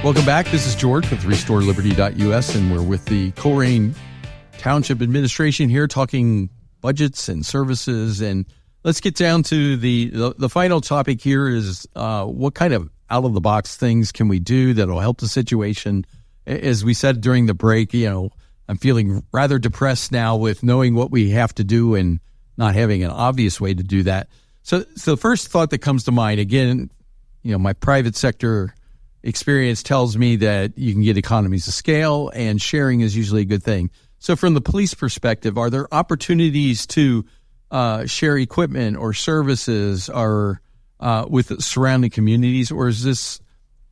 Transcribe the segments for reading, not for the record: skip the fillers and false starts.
Welcome back. This is George with RestoreLiberty.us, and we're with the Colerain Township Administration here talking budgets and services. And let's get down to the final topic here is what kind of out-of-the-box things can we do that will help the situation? As we said during the break, I'm feeling rather depressed now with knowing what we have to do and not having an obvious way to do that. So the first thought that comes to mind, again, my private sector experience tells me that you can get economies of scale, and sharing is usually a good thing. So from the police perspective, are there opportunities to share equipment or services or with surrounding communities, or is this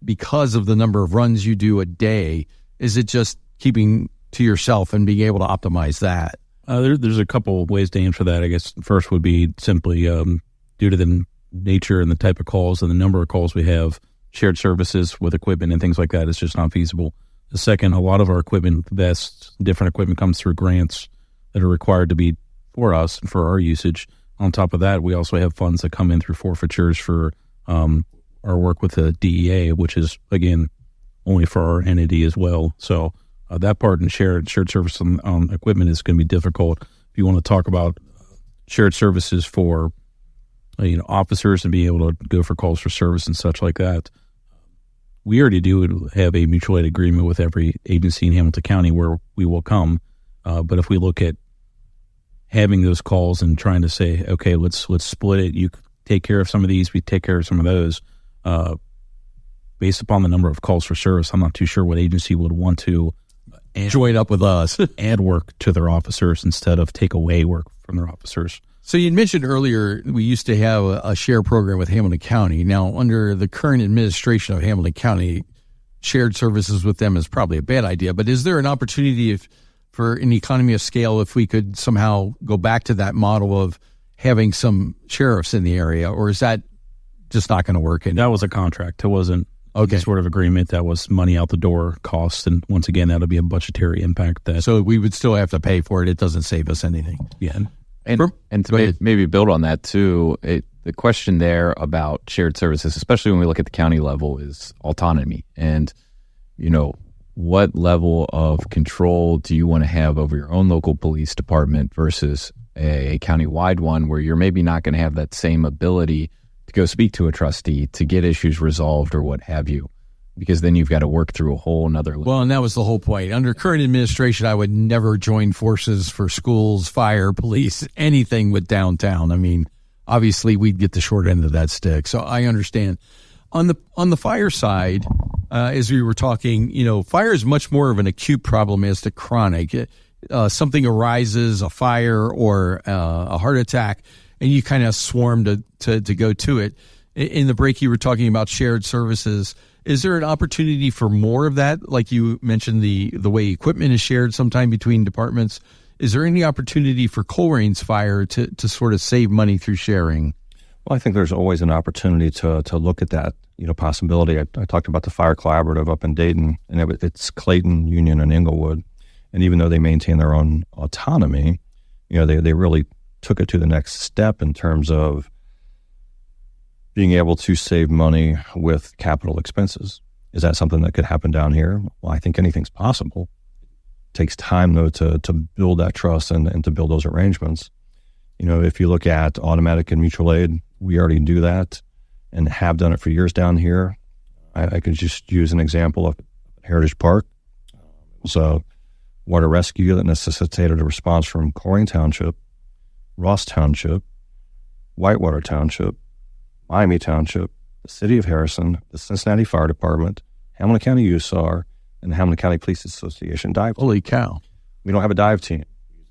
because of the number of runs you do a day? Is it just keeping to yourself and being able to optimize that? There's a couple of ways to answer that. I guess the first would be simply due to the nature and the type of calls and the number of calls we have, shared services with equipment and things like that is just not feasible. The second, a lot of our equipment different equipment comes through grants that are required to be for us and for our usage. On top of that, we also have funds that come in through forfeitures for our work with the DEA, which is, again, only for our entity as well. So that part in shared service on equipment is going to be difficult. If you want to talk about shared services for officers and being able to go for calls for service and such like that, we already do have a mutual aid agreement with every agency in Hamilton County where we will come. But if we look at having those calls and trying to say, okay, let's split it. You take care of some of these, we take care of some of those. Based upon the number of calls for service, I'm not too sure what agency would want to join up with us, add work to their officers instead of take away work from their officers. So you mentioned earlier we used to have a share program with Hamilton County. Now, under the current administration of Hamilton County, shared services with them is probably a bad idea. But is there an opportunity for an economy of scale if we could somehow go back to that model of having some sheriffs in the area, or is that just not going to work? That was a contract. It wasn't any sort of agreement. That was money out the door cost. And once again, that'll be a budgetary impact. So we would still have to pay for it. It doesn't save us anything. Yeah. And to maybe build on that too, the question there about shared services, especially when we look at the county level, is autonomy. And, what level of control do you want to have over your own local police department versus a county-wide one where you're maybe not going to have that same ability to go speak to a trustee to get issues resolved or what have you, because then you've got to work through a whole nother level. Well, and that was the whole point. Under current administration, I would never join forces for schools, fire, police, anything with downtown. I mean, obviously, we'd get the short end of that stick. So I understand. On the fire side, as we were talking, fire is much more of an acute problem as to chronic. Something arises, a fire or a heart attack, and you kind of swarm to go to it. In the break, you were talking about shared services. Is there an opportunity for more of that? Like you mentioned, the way equipment is shared sometime between departments. Is there any opportunity for Colerain's fire to sort of save money through sharing? Well, I think there's always an opportunity to look at that, possibility. I talked about the Fire Collaborative up in Dayton, and it's Clayton, Union, and Inglewood. And even though they maintain their own autonomy, they really took it to the next step in terms of being able to save money with capital expenses. Is that something that could happen down here? Well, I think anything's possible. It takes time, though, to build that trust and to build those arrangements. If you look at automatic and mutual aid, we already do that and have done it for years down here. I could just use an example of Heritage Park. It was a water rescue that necessitated a response from Colerain Township, Ross Township, Whitewater Township, Miami Township, the City of Harrison, the Cincinnati Fire Department, Hamilton County USAR, and the Hamilton County Police Association dive team. Holy cow. We don't have a dive team.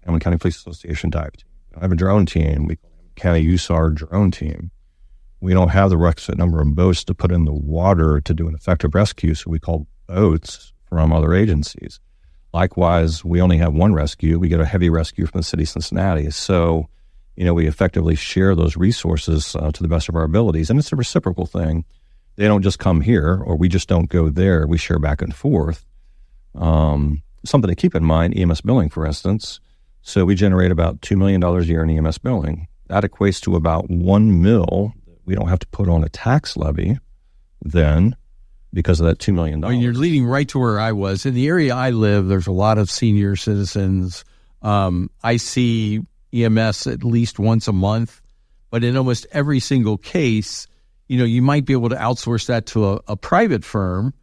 Hamilton County Police Association dive team. We don't have a drone team. We call it County USAR drone team. We don't have the requisite number of boats to put in the water to do an effective rescue, so we call boats from other agencies. Likewise, we only have one rescue. We get a heavy rescue from the city of Cincinnati. So, we effectively share those resources to the best of our abilities. And it's a reciprocal thing. They don't just come here, or we just don't go there. We share back and forth. Something to keep in mind, EMS billing, for instance. So we generate about $2 million a year in EMS billing. That equates to about $1 million we don't have to put on a tax levy then because of that $2 million. I mean, you're leading right to where I was. In the area I live, there's a lot of senior citizens. I see EMS at least once a month, but in almost every single case, you might be able to outsource that to a private firm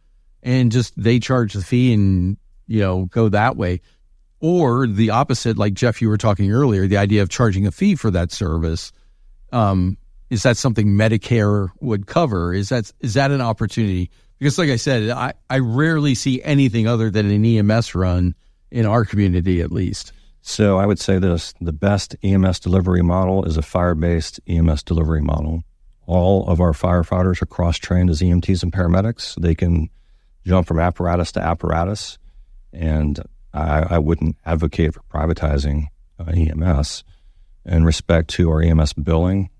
and just they charge the fee and, go that way. Or the opposite, like Jeff, you were talking earlier, the idea of charging a fee for that service. Is that something Medicare would cover? Is that an opportunity? Because like I said, I rarely see anything other than an EMS run in our community, at least. So I would say this, the best EMS delivery model is a fire-based EMS delivery model. All of our firefighters are cross-trained as EMTs and paramedics. They can jump from apparatus to apparatus, and I wouldn't advocate for privatizing EMS. In respect to our EMS billing,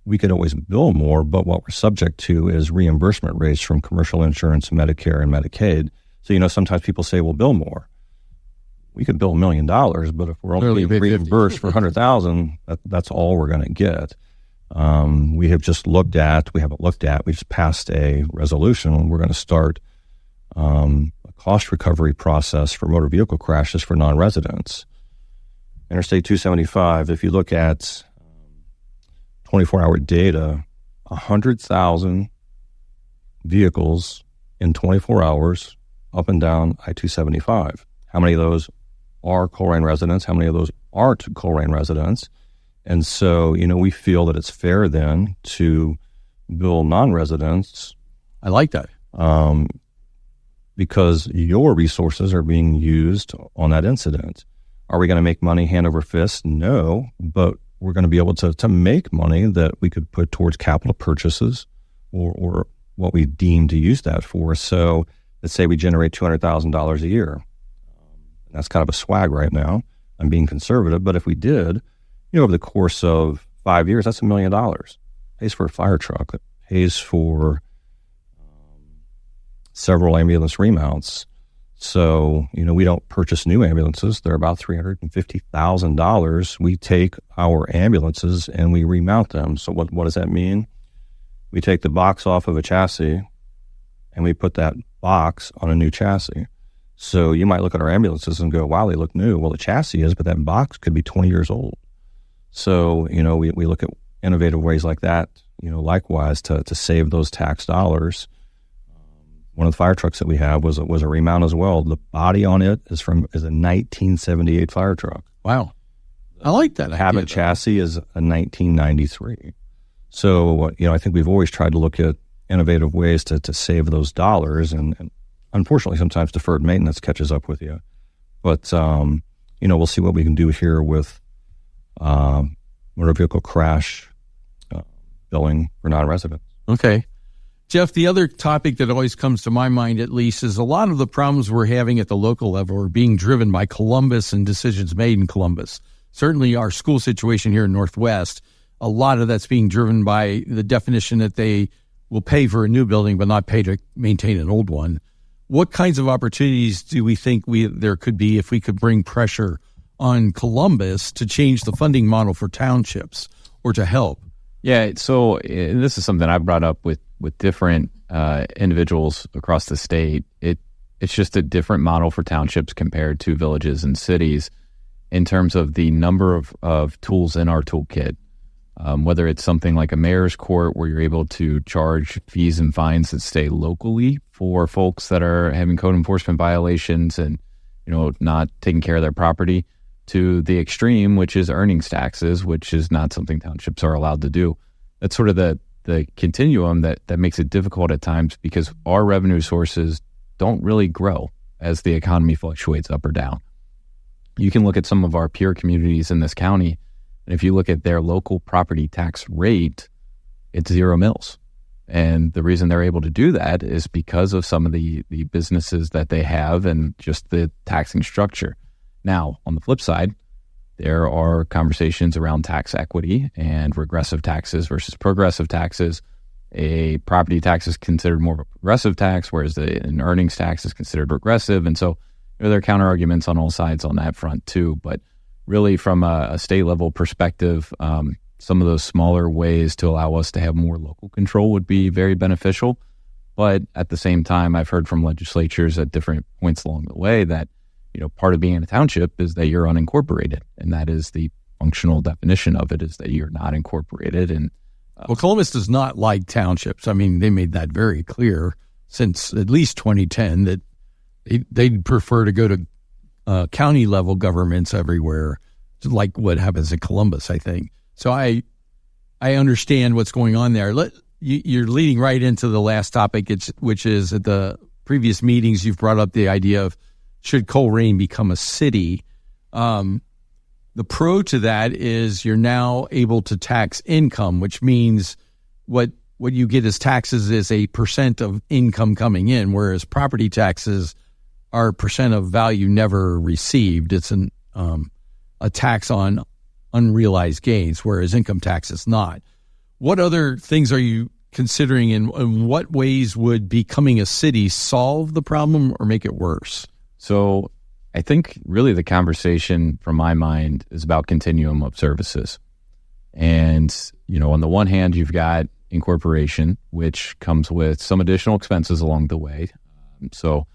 we could always bill more, but what we're subject to is reimbursement rates from commercial insurance, Medicare, and Medicaid. So, sometimes people say, well, bill more. We could bill $1 million, but if we're only being reimbursed for $100,000, that's all we're going to get. We just passed a resolution. We're going to start a cost recovery process for motor vehicle crashes for non-residents. Interstate 275, if you look at 24-hour data, 100,000 vehicles in 24 hours up and down I-275. How many of those are Colerain residents? How many of those aren't Colerain residents? And so, we feel that it's fair then to bill non-residents. I like that. Because your resources are being used on that incident. Are we going to make money hand over fist? No, but we're going to be able to make money that we could put towards capital purchases or what we deem to use that for. So let's say we generate $200,000 a year. That's kind of a swag right now. I'm being conservative, but if we did, over the course of 5 years, that's $1 million. Pays for a fire truck. It pays for several ambulance remounts. So, we don't purchase new ambulances. They're about $350,000. We take our ambulances and we remount them. So what does that mean? We take the box off of a chassis and we put that box on a new chassis. So you might look at our ambulances and go, wow, they look new. Well, the chassis is, but that box could be 20 years old. So, we look at innovative ways like that, likewise to save those tax dollars. One of the fire trucks that we have was a remount as well. The body on it is a 1978 fire truck. Wow. I like that. The Habit chassis is a 1993. So, I think we've always tried to look at innovative ways to save those dollars. And unfortunately, sometimes deferred maintenance catches up with you. But, we'll see what we can do here with motor vehicle crash billing for non-residents. Okay. Jeff, the other topic that always comes to my mind, at least, is a lot of the problems we're having at the local level are being driven by Columbus and decisions made in Columbus. Certainly our school situation here in Northwest, a lot of that's being driven by the definition that they will pay for a new building but not pay to maintain an old one. What kinds of opportunities do we think there could be if we could bring pressure on Columbus to change the funding model for townships or to help? Yeah, so this is something I brought up with different individuals across the state. It's just a different model for townships compared to villages and cities in terms of the number of tools in our toolkit. Whether it's something like a mayor's court where you're able to charge fees and fines that stay locally for folks that are having code enforcement violations and not taking care of their property, to the extreme, which is earnings taxes, which is not something townships are allowed to do. That's sort of the continuum that makes it difficult at times because our revenue sources don't really grow as the economy fluctuates up or down. You can look at some of our peer communities in this county, and if you look at their local property tax rate, it's 0 mils. And the reason they're able to do that is because of some of the businesses that they have and just the taxing structure. Now, on the flip side, there are conversations around tax equity and regressive taxes versus progressive taxes. A property tax is considered more of a progressive tax, whereas an earnings tax is considered regressive. And so there are counter arguments on all sides on that front too. But really from a state level perspective, some of those smaller ways to allow us to have more local control would be very beneficial. But at the same time, I've heard from legislatures at different points along the way that, part of being in a township is that you're unincorporated. And that is the functional definition of it, is that you're not incorporated. And well, Columbus does not like townships. I mean, they made that very clear since at least 2010 that they'd prefer to go to county level governments everywhere, like what happens in Columbus, I think. So I understand what's going on there. You're leading right into the last topic, which is at the previous meetings, you've brought up the idea of should Colerain become a city? The pro to that is you're now able to tax income, which means what you get as taxes is a percent of income coming in, whereas property taxes are percent of value never received. It's a tax on unrealized gains, whereas income tax is not. What other things are you considering, and what ways would becoming a city solve the problem or make it worse? So I think really the conversation from my mind is about continuum of services. And, on the one hand, you've got incorporation, which comes with some additional expenses along the way. So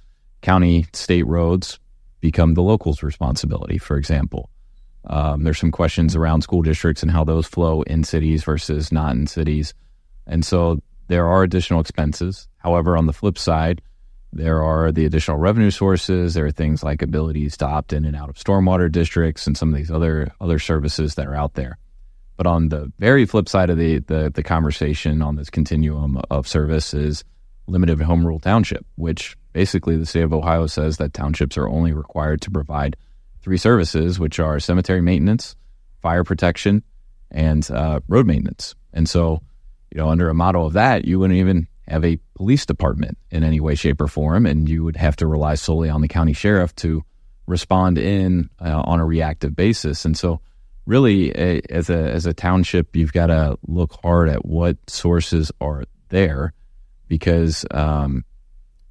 county, state roads become the locals' responsibility, for example. There's some questions around school districts and how those flow in cities versus not in cities. And so there are additional expenses. However, on the flip side, there are the additional revenue sources. There are things like abilities to opt in and out of stormwater districts and some of these other services that are out there. But on the very flip side of the conversation on this continuum of service is limited home rule township, which basically the state of Ohio says that townships are only required to provide 3 services, which are cemetery maintenance, fire protection, and road maintenance. And so, under a model of that, you wouldn't even have a police department in any way, shape, or form, and you would have to rely solely on the county sheriff to respond on a reactive basis. And so really, as a township, you've got to look hard at what sources are there, because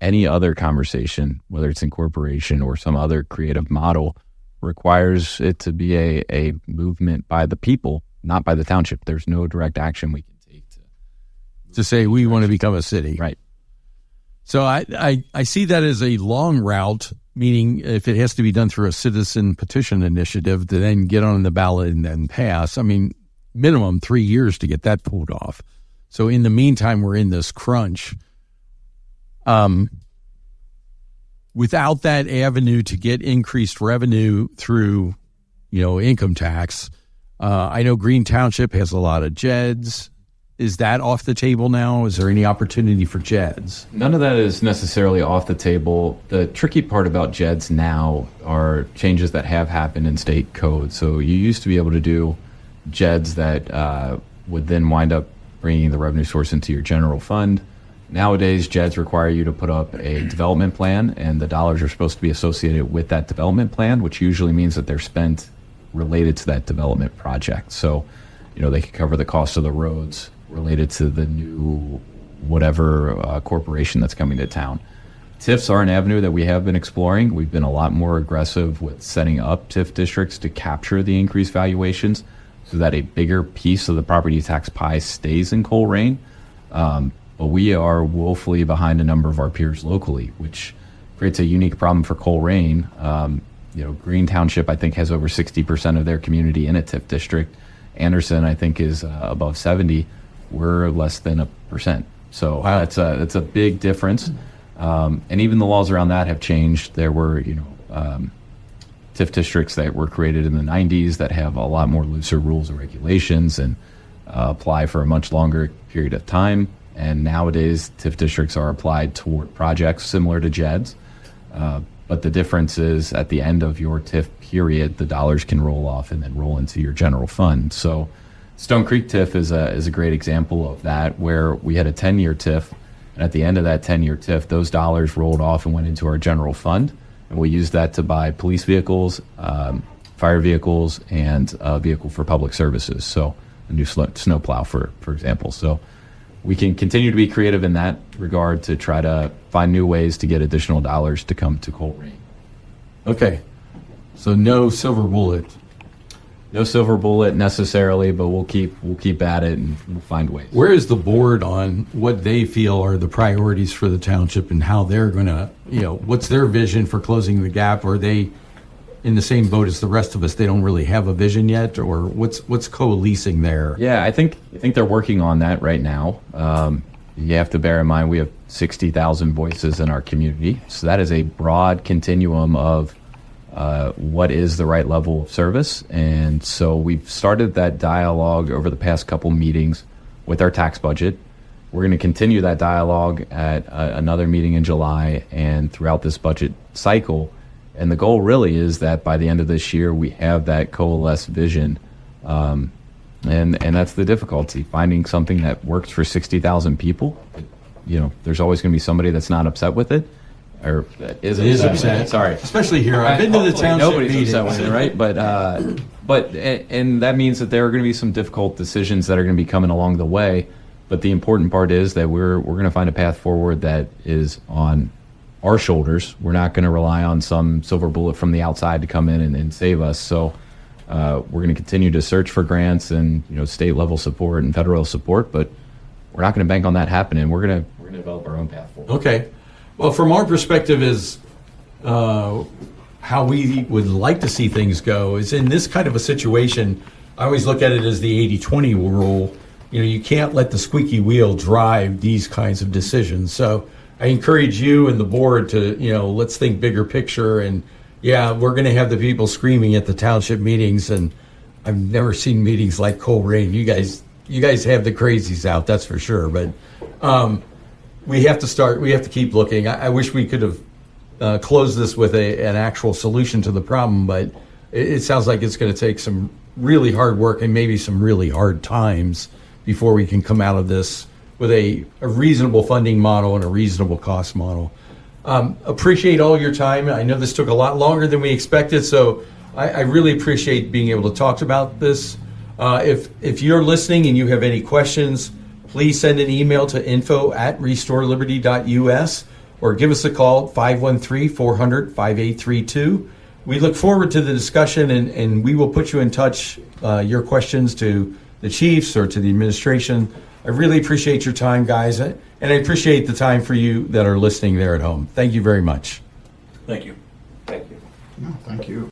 any other conversation, whether it's incorporation or some other creative model, requires it to be a movement by the people, not by the township. There's no direct action we can take to say we want to become a city. Right. So I see that as a long route, meaning if it has to be done through a citizen petition initiative to then get on the ballot and then pass, I mean, minimum 3 years to get that pulled off. So in the meantime, we're in this crunch. Without that avenue to get increased revenue through, income tax, I know Green Township has a lot of JEDs. Is that off the table now? Is there any opportunity for JEDs? None of that is necessarily off the table. The tricky part about JEDs now are changes that have happened in state code. So you used to be able to do JEDs that would then wind up bringing the revenue source into your general fund. Nowadays, JEDs require you to put up a development plan, and the dollars are supposed to be associated with that development plan, which usually means that they're spent related to that development project. So, they could cover the cost of the roads related to the new whatever corporation that's coming to town. TIFs are an avenue that we have been exploring. We've been a lot more aggressive with setting up TIF districts to capture the increased valuations so that a bigger piece of the property tax pie stays in Colerain. But we are woefully behind a number of our peers locally, which creates a unique problem for Colerain. Green Township, I think, has over 60% of their community in a TIF district. Anderson, I think, is above 70. We're less than 1%. So wow. That's a big difference. And even the laws around that have changed. There were, TIF districts that were created in the 90s that have a lot more looser rules and regulations and apply for a much longer period of time. And nowadays, TIF districts are applied toward projects similar to JEDs. But the difference is at the end of your TIF period, the dollars can roll off and then roll into your general fund. So Stone Creek TIF is a great example of that, where we had a 10-year TIF. And at the end of that 10-year TIF, those dollars rolled off and went into our general fund. And we used that to buy police vehicles, fire vehicles, and a vehicle for public services. So a new snowplow, for example. So we can continue to be creative in that regard to try to find new ways to get additional dollars to come to Colerain. Okay. So no silver bullet. no silver bullet necessarily, but we'll keep at it and we'll find ways. Where is the board on what they feel are the priorities for the township and how they're going to, what's their vision for closing the gap? Or are they in the same boat as the rest of us? They don't really have a vision yet, or what's coalescing there? Yeah, I think they're working on that right now. You have to bear in mind we have 60,000 voices in our community, so that is a broad continuum of what is the right level of service. And so we've started that dialogue over the past couple meetings with our tax budget. We're going to continue that dialogue at another meeting in July and throughout this budget cycle. And the goal really is that by the end of this year, we have that coalesced vision. And that's the difficulty, finding something that works for 60,000 people. There's always going to be somebody that's not upset with it. Or is upset. Sorry, especially here. I've been to the township nobody's meetings. upset with it, right? But that means that there are going to be some difficult decisions that are going to be coming along the way. But the important part is that we're going to find a path forward that is on our shoulders. We're not going to rely on some silver bullet from the outside to come in and save us. So we're going to continue to search for grants and state level support and federal support. But we're not going to bank on that happening. We're going to develop our own path forward. Okay. Well, from our perspective is how we would like to see things go is in this kind of a situation. I always look at it as the 80-20 rule. You can't let the squeaky wheel drive these kinds of decisions. So I encourage you and the board to, let's think bigger picture. And yeah, we're going to have the people screaming at the township meetings. And I've never seen meetings like Colerain. You guys have the crazies out, that's for sure. But we have to keep looking. I wish we could have closed this with an actual solution to the problem, but it sounds like it's going to take some really hard work and maybe some really hard times before we can come out of this with a reasonable funding model and a reasonable cost model. Appreciate all your time. I know this took a lot longer than we expected, so I really appreciate being able to talk about this. If you're listening and you have any questions, please send an email to info@restoreliberty.us or give us a call, 513-400-5832. We look forward to the discussion, and we will put you in touch, your questions to the chiefs or to the administration. I really appreciate your time, guys, and I appreciate the time for you that are listening there at home. Thank you very much. Thank you. No, thank you.